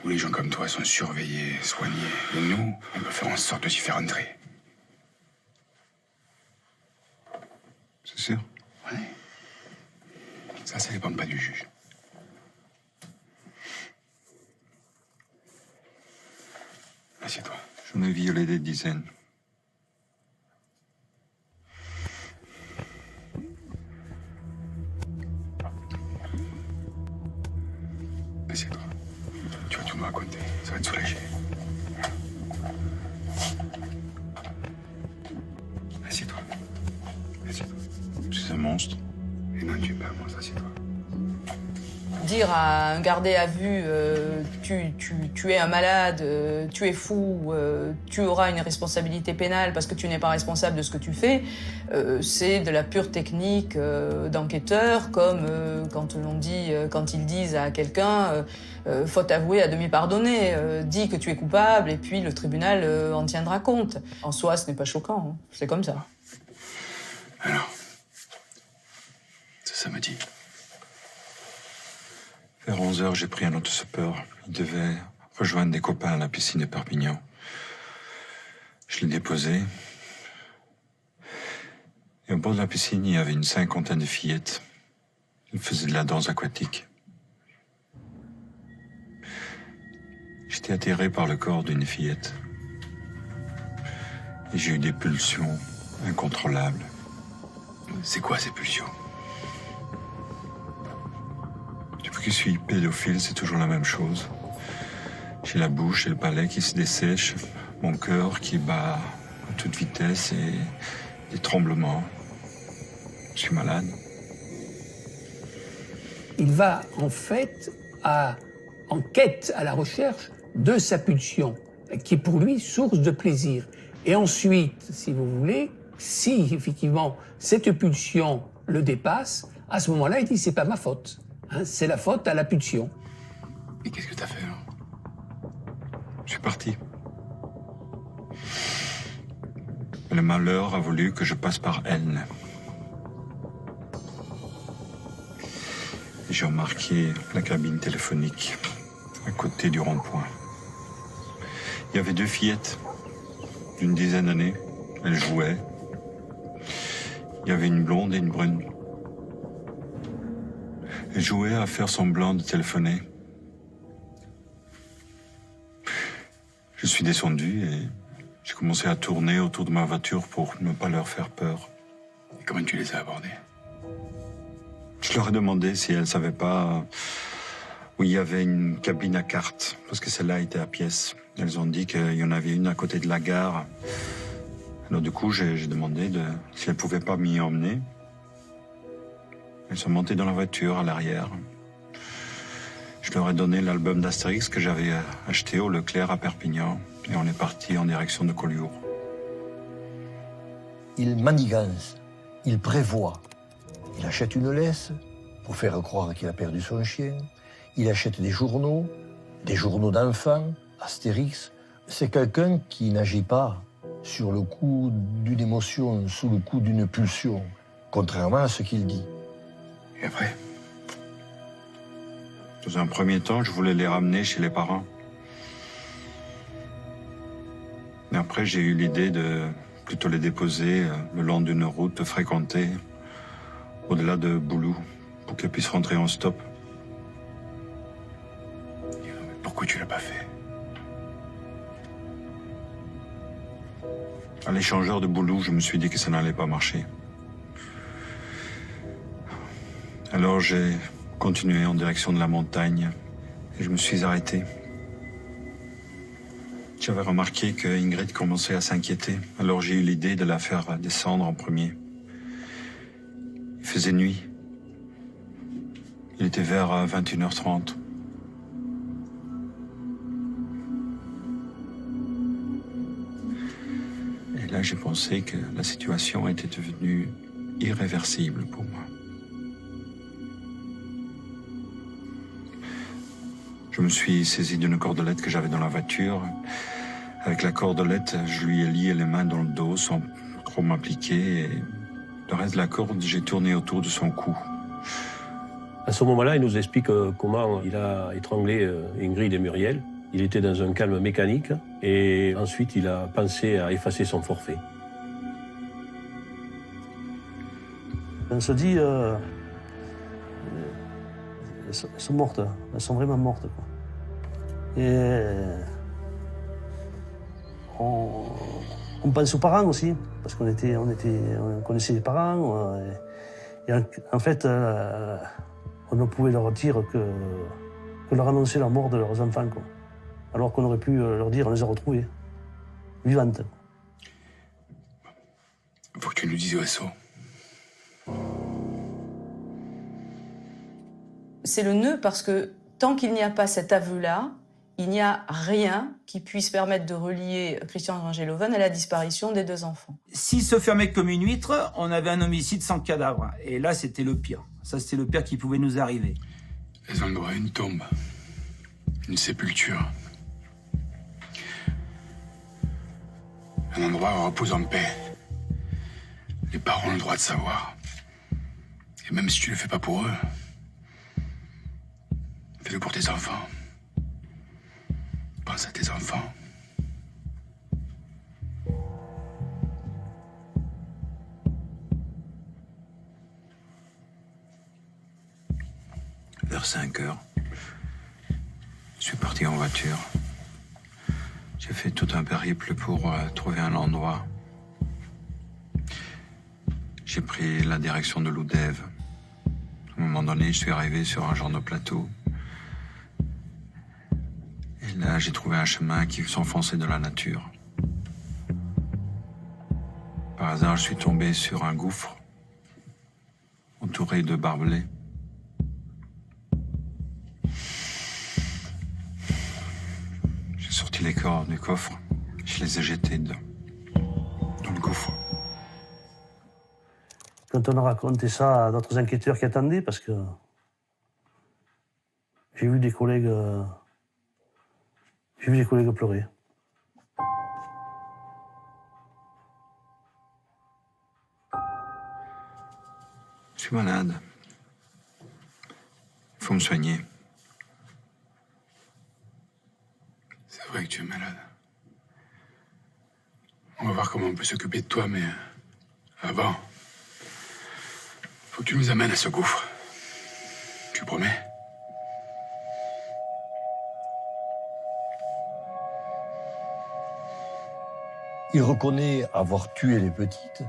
Où les gens comme toi sont surveillés, soignés. Et nous, on peut faire en sorte de s'y faire entrer. C'est sûr? Oui. Ça dépend pas du juge. Assieds-toi. J'en ai violé des dizaines. Assieds-toi. Tu vas tout me raconter. Ça va te soulager. Assieds-toi. Assieds-toi. Tu es un monstre. Et non, tu es pas un monstre. Assieds-toi. Dire à un gardé à vue tu es un malade, tu es fou, tu auras une responsabilité pénale parce que tu n'es pas responsable de ce que tu fais, c'est de la pure technique d'enquêteur, comme quand ils disent à quelqu'un faute avouée à demi pardonnée, dis que tu es coupable et puis le tribunal en tiendra compte. En soi, ce n'est pas choquant, hein. C'est comme ça. Alors, c'est samedi. Vers 11h, j'ai pris un autostoppeur. Il devait rejoindre des copains à la piscine de Perpignan. Je l'ai déposé. Et au bord de la piscine, il y avait une cinquantaine de fillettes. Elles faisaient de la danse aquatique. J'étais atterré par le corps d'une fillette. Et j'ai eu des pulsions incontrôlables. C'est quoi ces pulsions? Depuis que je suis pédophile, c'est toujours la même chose. J'ai la bouche et le palais qui se dessèchent, mon cœur qui bat à toute vitesse et des tremblements. Je suis malade. Il va en fait en quête, à la recherche de sa pulsion, qui est pour lui source de plaisir. Et ensuite, si vous voulez, si effectivement cette pulsion le dépasse, à ce moment-là, il dit c'est pas ma faute. Hein, c'est la faute à la pulsion. Et qu'est-ce que t'as fait alors? Je suis parti. Le malheur a voulu que je passe par elle. J'ai remarqué la cabine téléphonique à côté du rond-point. Il y avait deux fillettes d'une dizaine d'années. Elles jouaient. Il y avait une blonde et une brune. Elles jouaient à faire semblant de téléphoner. Je suis descendu et j'ai commencé à tourner autour de ma voiture pour ne pas leur faire peur. Et comment tu les as abordées? Je leur ai demandé si elles ne savaient pas où il y avait une cabine à cartes, parce que celle-là était à pièces. Elles ont dit qu'il y en avait une à côté de la gare. Alors du coup, j'ai demandé si elles ne pouvaient pas m'y emmener. Elles sont montées dans la voiture, à l'arrière. Je leur ai donné l'album d'Astérix que j'avais acheté au Leclerc à Perpignan. Et on est parti en direction de Collioure. Il manigance, il prévoit. Il achète une laisse pour faire croire qu'il a perdu son chien. Il achète des journaux d'enfants, Astérix. C'est quelqu'un qui n'agit pas sur le coup d'une émotion, sous le coup d'une pulsion, contrairement à ce qu'il dit. Et après? Dans un premier temps, je voulais les ramener chez les parents. Et après, j'ai eu l'idée de plutôt les déposer le long d'une route fréquentée, au-delà de Boulou, pour qu'elles puissent rentrer en stop. Pourquoi tu l'as pas fait? À l'échangeur de Boulou, je me suis dit que ça n'allait pas marcher. Alors j'ai continué en direction de la montagne et je me suis arrêté. J'avais remarqué que Ingrid commençait à s'inquiéter, alors j'ai eu l'idée de la faire descendre en premier. Il faisait nuit. Il était vers 21h30. Et là, j'ai pensé que la situation était devenue irréversible pour moi. Je me suis saisi d'une cordelette que j'avais dans la voiture. Avec la cordelette, je lui ai lié les mains dans le dos sans trop m'appliquer. Et le reste de la corde, j'ai tourné autour de son cou. À ce moment-là, il nous explique comment il a étranglé Ingrid et Muriel. Il était dans un calme mécanique et ensuite il a pensé à effacer son forfait. On se dit, elles sont mortes, elles sont vraiment mortes, quoi. Et on pense aux parents aussi, parce qu'on connaissait les parents. Et en fait, on ne pouvait leur dire que leur annoncer la mort de leurs enfants, quoi. Alors qu'on aurait pu leur dire, on les a retrouvées, vivantes. Faut que tu nous dises où elles sont. C'est le nœud parce que tant qu'il n'y a pas cet aveu-là, il n'y a rien qui puisse permettre de relier Christian Vangeloven à la disparition des deux enfants. S'il se fermait comme une huître, on avait un homicide sans cadavre. Et là, c'était le pire. Ça, c'était le pire qui pouvait nous arriver. Elles ont le droit à une tombe, une sépulture. Un endroit où on repose en paix. Les parents ont le droit de savoir. Et même si tu le fais pas pour eux, fais-le pour tes enfants. Pense à tes enfants. Vers 5 heures, je suis parti en voiture. J'ai fait tout un périple pour trouver un endroit. J'ai pris la direction de Loudève. À un moment donné, je suis arrivé sur un genre de plateau. Et là, j'ai trouvé un chemin qui s'enfonçait dans la nature. Par hasard, je suis tombé sur un gouffre entouré de barbelés. J'ai sorti les corps du coffre. Je les ai jetés dans le gouffre. Quand on a raconté ça à d'autres enquêteurs qui attendaient, parce que j'ai vu des collègues pleurer. Je suis malade. Il faut me soigner. C'est vrai que tu es malade. On va voir comment on peut s'occuper de toi, mais avant, faut que tu nous amènes à ce gouffre. Tu promets? Il reconnaît avoir tué les petites,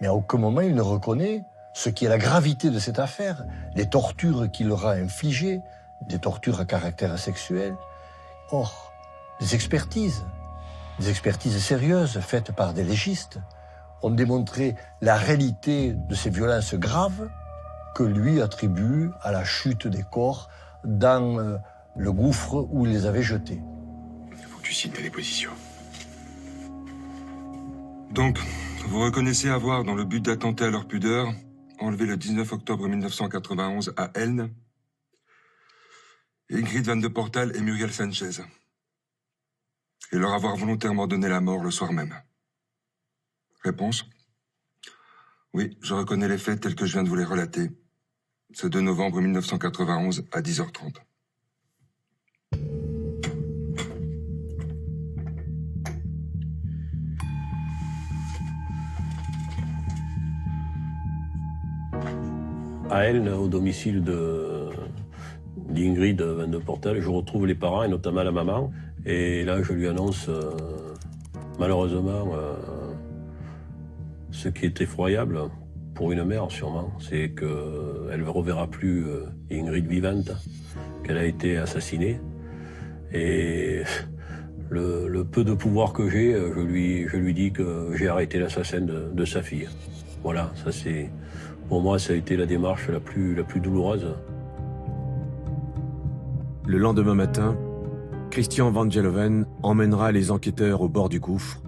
mais à aucun moment il ne reconnaît ce qui est la gravité de cette affaire, les tortures qu'il leur a infligées, des tortures à caractère sexuel. Or, des expertises sérieuses faites par des légistes ont démontré la réalité de ces violences graves que lui attribue à la chute des corps dans le gouffre où il les avait jetés. Il faut que tu signes ta déposition. Donc, vous reconnaissez avoir, dans le but d'attenter à leur pudeur, enlevé le 19 octobre 1991 à Elne, Ingrid Van de Portal et Muriel Sanchez, et leur avoir volontairement donné la mort le soir même. Réponse? Oui, je reconnais les faits tels que je viens de vous les relater. Ce 2 novembre 1991 à 10h30. À Elne, au domicile d'Ingrid Van de Portel, je retrouve les parents et notamment la maman. Et là, je lui annonce malheureusement ce qui est effroyable pour une mère sûrement, c'est qu'elle ne reverra plus Ingrid vivante, qu'elle a été assassinée. Et le peu de pouvoir que j'ai, je lui dis que j'ai arrêté l'assassin de sa fille. Voilà, ça c'est... Pour moi, ça a été la démarche la plus douloureuse. Le lendemain matin, Christian Van Geloven emmènera les enquêteurs au bord du gouffre,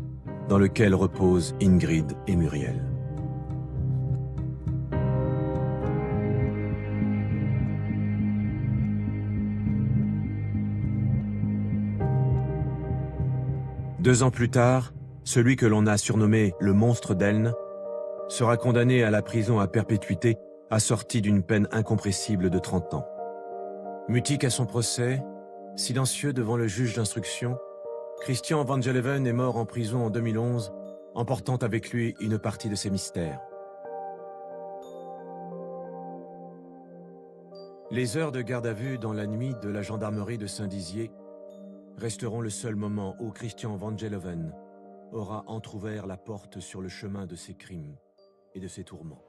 dans lequel reposent Ingrid et Muriel. Deux ans plus tard, celui que l'on a surnommé le monstre d'Elne sera condamné à la prison à perpétuité, assorti d'une peine incompressible de 30 ans. Mutique à son procès, silencieux devant le juge d'instruction, Christian Van Geloven est mort en prison en 2011, emportant avec lui une partie de ses mystères. Les heures de garde à vue dans la nuit de la gendarmerie de Saint-Dizier resteront le seul moment où Christian Van Geloven aura entrouvert la porte sur le chemin de ses crimes et de ses tourments.